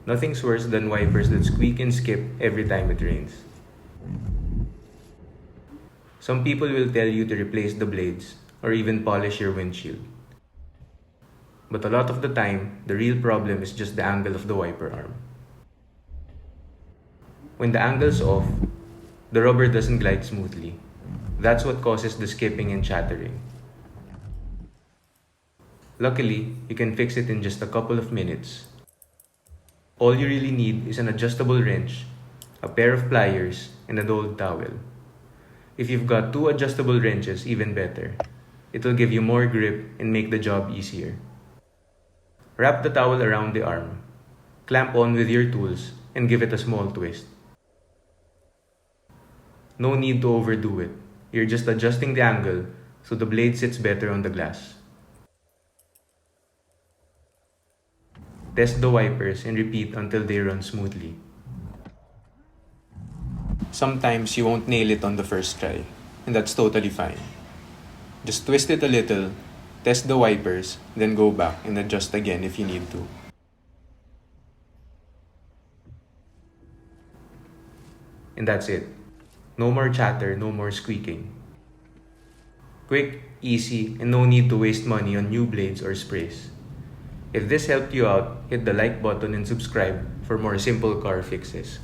Nothing's worse than wipers that squeak and skip every time it rains. Some people will tell you to replace the blades or even polish your windshield. But a lot of the time, the real problem is just the angle of the wiper arm. When the angle's off, the rubber doesn't glide smoothly. That's what causes the skipping and chattering. Luckily, you can fix it in just a couple of minutes. All you really need is an adjustable wrench, a pair of pliers, and an old towel. If you've got 2 adjustable wrenches, even better. It will give you more grip and make the job easier. Wrap the towel around the arm, clamp on with your tools, and give it a small twist. No need to overdo it. You're just adjusting the angle so the blade sits better on the glass. Test the wipers and repeat until they run smoothly. Sometimes you won't nail it on the first try, and that's totally fine. Just twist it a little, test the wipers, then go back and adjust again if you need to. And that's it. No more chatter, no more squeaking. Quick, easy, and no need to waste money on new blades or sprays. If this helped you out, hit the like button and subscribe for more simple car fixes.